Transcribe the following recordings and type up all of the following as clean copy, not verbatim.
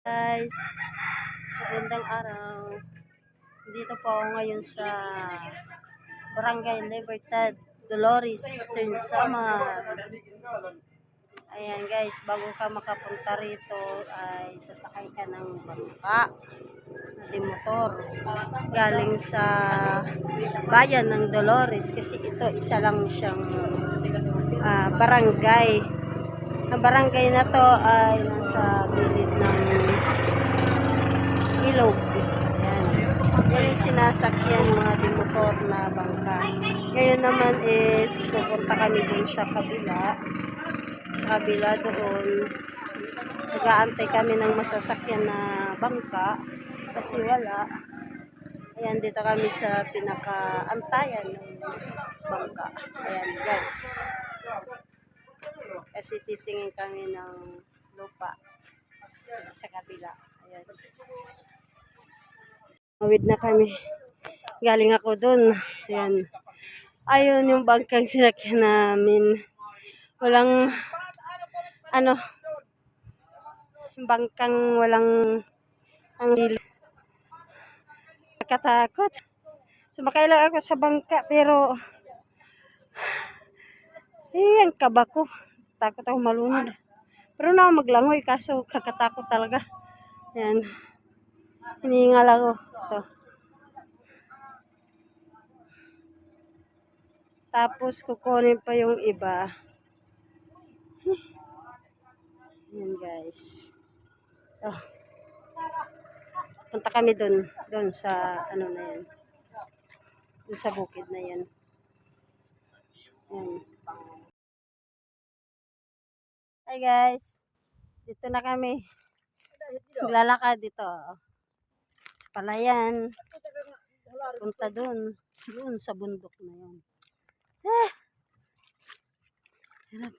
Guys, magandang araw. Dito po ako ngayon sa Barangay Libertad, Dolores, Eastern Samar. Ayan guys, bago ka makapunta rito ay sasakay ka ng bangka na motor galing sa bayan ng Dolores kasi ito isa lang siyang barangay. Ang barangay na to ay nasa gilid ng ilog. Ayan. Yan yung sinasakyan mga dimotor na bangka. Ngayon naman is pupunta kami dun sa kabila. Sa kabila doon. Nag-aantay kami ng masasakyan na bangka. Kasi wala. Ayan, dito kami sa pinaka-antayan ng bangka. Ayan guys. Kasi titingin kami ng lupa sa kabila. Ayan. Mawid na kami. Galing ako dun. Ayan. Ayun yung bangkang sinakyan namin. Walang bangkang walang anggil. Nakatakot. Sumakay lang ako sa bangka pero ang kaba ko. Takot ako malunod. Pero na ako maglangoy kaso kakatakot talaga. Ayan. Hinihingal ako. Ito. Tapos kukunin pa yung iba. Ayan guys. Oh. Punta kami doon sa ano na yan. Doon sa bukid na yan. Ayan. Hi guys. Dito na kami. Maglalakad dito. Sa palayan. Punta doon. Doon sa bundok na yan. Harap.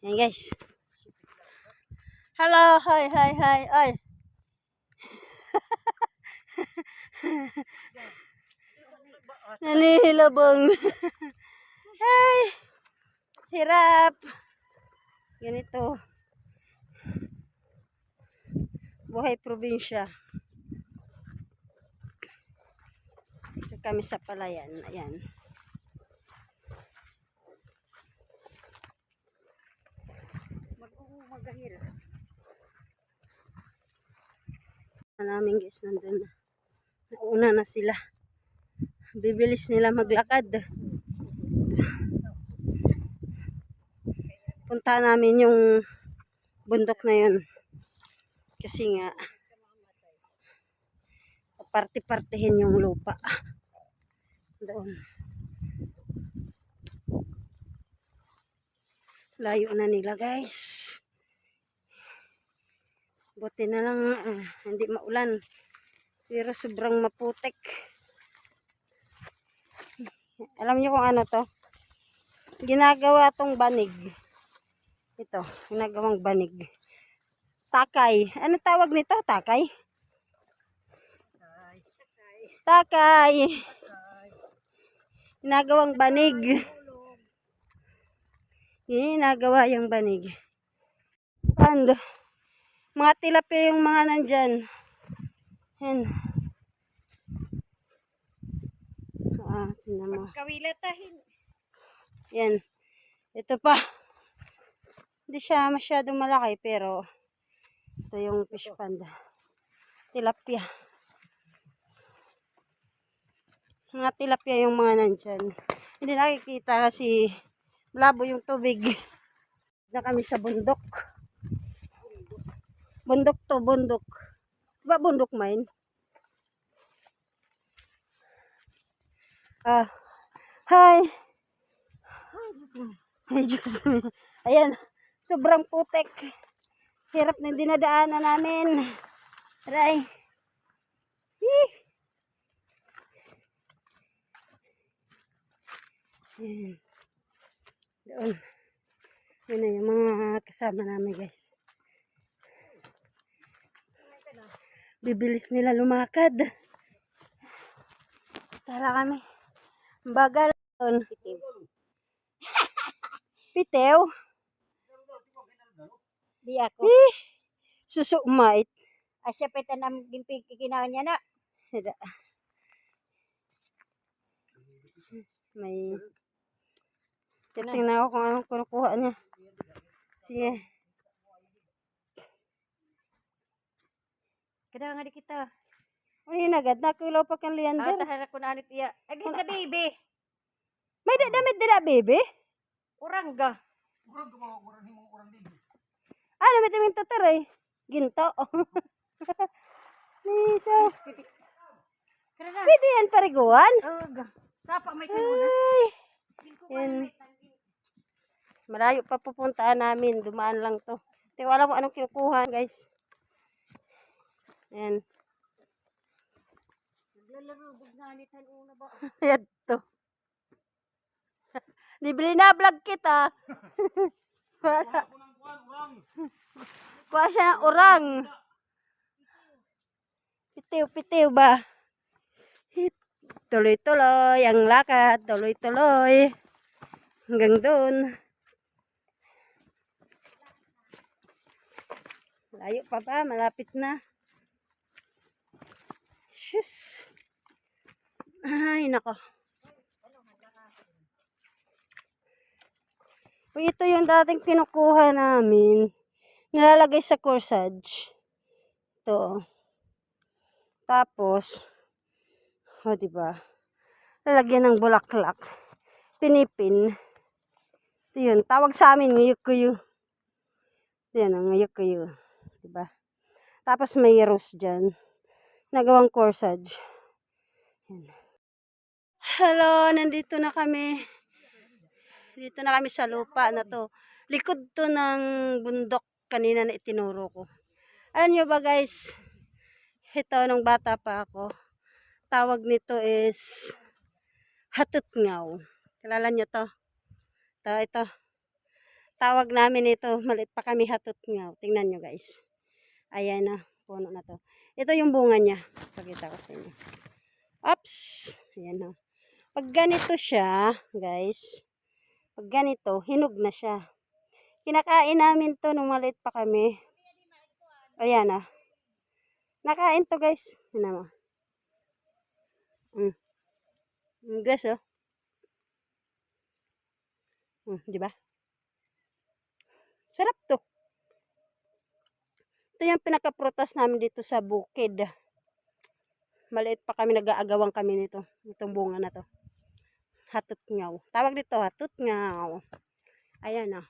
Ayan guys. Hello. Hi. Ay. Nanihilabong. Hey. Hirap. Ganito. Buhay probinsya. Ito kami sa palayan. Ayan. Magahira. Namin guys nandun. Nauna na sila. Bibilis nila maglakad. Punta namin yung bundok na yun. Kasi nga parti-partihin yung lupa. Doon. Layo na nila guys. Buti na lang hindi maulan. Pero sobrang maputek. Alam niyo kung ano to? Ginagawa tong banig. Ito, ginagawang banig. Takay. Ano tawag nito? Takay? Takay. Ginagawang banig. Ginagawa yung banig. And mga tilapia yung mga nandyan. Yan. Tingnan mo. Kawilatahin. Yan. Ito pa. Hindi siya masyadong malaki pero ito yung fish pond. Tilapia. Mga tilapia yung mga nandyan. Hindi nakikita kasi malabo yung tubig. Na kami sa bundok. Bundok to, bundok. Diba bundok mine? Hi. Ay, Diyos me. Ayan. Sobrang putek. Hirap na dinadaanan namin. Aray. Ayan. Doon. Yun na yung mga kasama namin guys. Bibilis nila lumakad. Tara kami. Bagal. Pitew. Di ako. Susumait. Asya pa tanam gimpig kikinawan niya na. Hida. May... Titingnan ako kung anong kunukuha niya. Sige. Kada nga di kita. Ay, nagad na. Kulaw pa kang Leander. Tahara ko na anit iya. Agad na baby. May damit dila, baby. Urang ga. Ano, may taming tataray? Ginto. Lisa. Kada na. Pwede yan pariguan. Oh, ga. Sapa may kanuna. Ay. Yan. Malayo pa pupuntaan namin. Dumaan lang to. Hindi ko alam kung anong kinukuha, guys. Yan. Naglalarubog na anitan una ba? Yan to. Nibili na vlog kita. Wala. Kuha siya ng urang. Pitiw-pitiw ba? Tuloy-tuloy ang lakad. Tuloy-tuloy. Hanggang doon. Layo pa ba? Malapit na. Shush. Ay, nako. Ito yung dating kinukuha namin. Nilalagay sa corsage. Ito. Tapos, o diba? Lalagyan ng bulaklak. Pinipin. Ito yun. Tawag sa amin, ngayuk-kuyo. Ito yun, ang ngayuk-kuyo. Diba? Tapos may rose dyan. Nagawang corsage. Yan. Hello, nandito na kami. Dito na kami sa lupa na to. Likod to ng bundok kanina na itinuro ko. Alam nyo ba guys, ito nung bata pa ako, tawag nito is hatutngaw. Kilala nyo to? Ito. Tawag namin ito, maliit pa kami hatutngaw. Tingnan nyo guys. Ayan na, puno na to. Ito yung bunga niya. Pakita ko sa inyo. Oops! Ayan na. Pag ganito siya, guys, pag ganito, hinog na siya. Kinakain namin to nung maliit pa kami. Ayan na. Nakain to guys. Tingnan mo. Guys, oh. Diba? Sarap to. Ito yung pinaka-prutas namin dito sa bukid. Maliit pa kami, nag-aagawang kami nito. Itong bunga na to. Hatutngaw. Tawag dito, hatutngaw. Ayan na.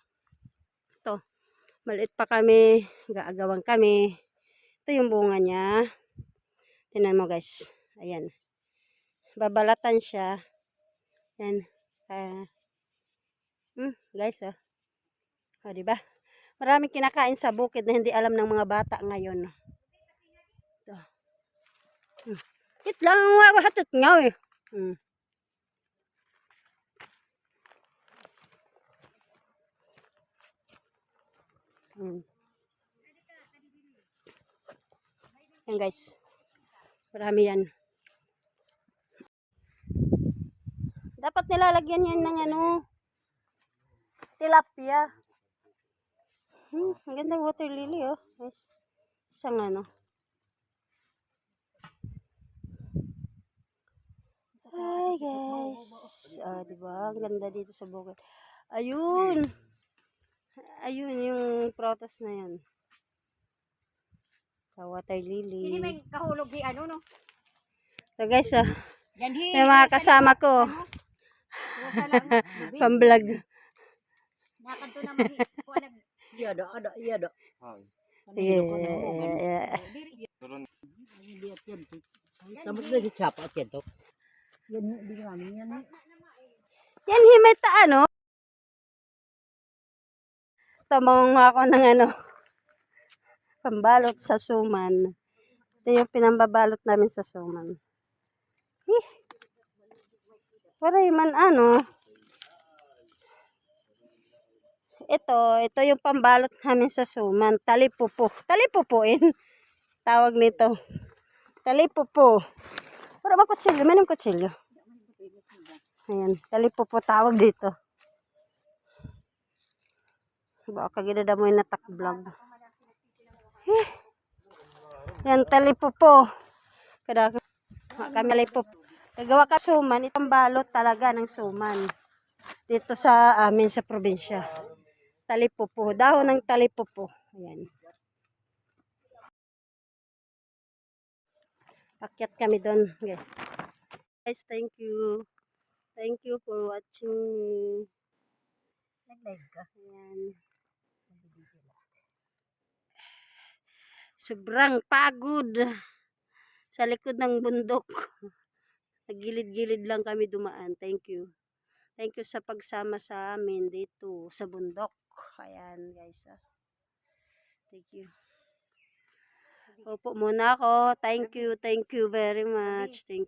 Ito. Maliit pa kami, nag-aagawang kami. Ito yung bunga niya. Tingnan mo guys. Ayan. Babalatan siya. Ayan. Guys, oh. O, diba? Maraming kinakain sa bukid na hindi alam ng mga bata ngayon. Ito. It lang ako hatutngaw eh. Yan guys. Marami yan. Dapat nilalagyan yan ng ano, tilapia. Ang ganda water lily oh. Guys. Isang ano. Hi guys. Diba? Ang ganda dito sa bukid. Ayun. Ayun yung prutas na yan. Sa water lily. Hindi may kahulog di ano no. So guys, Ganhi. yung mga kasama ko. Pamblog. Nakanto na mali. Kuan yada. Sige. Kamu na di chapa at yan to. Yan himay ta ano. Tamang ako ng ano. Pambalot sa suman. Ito yung pinambabalot namin sa suman. Waray man ano. Ito yung pambalot namin sa suman. Talipupo. Talipupuin. Tawag nito. Talipupo. Para ba kutsilyo? May nang kutsilyo. Ayan. Talipupo tawag dito. Baka ginadamoy na takblog. Yan, talipupo. Kada kami talipupo. Nagawa ka suman, itong balot talaga ng suman. Dito sa amin sa probinsya. Talipupo, dahon ng talipupo. Ayan. Akyat kami doon. Okay. Guys, thank you. Thank you for watching me. Nag-live ka. Ayan. Sobrang pagod sa likod ng bundok. Nagilid-gilid lang kami dumaan. Thank you. Thank you sa pagsama sa amin dito sa bundok. Ayan guys. Thank you. Opo muna ako. Thank you very much. Thank you.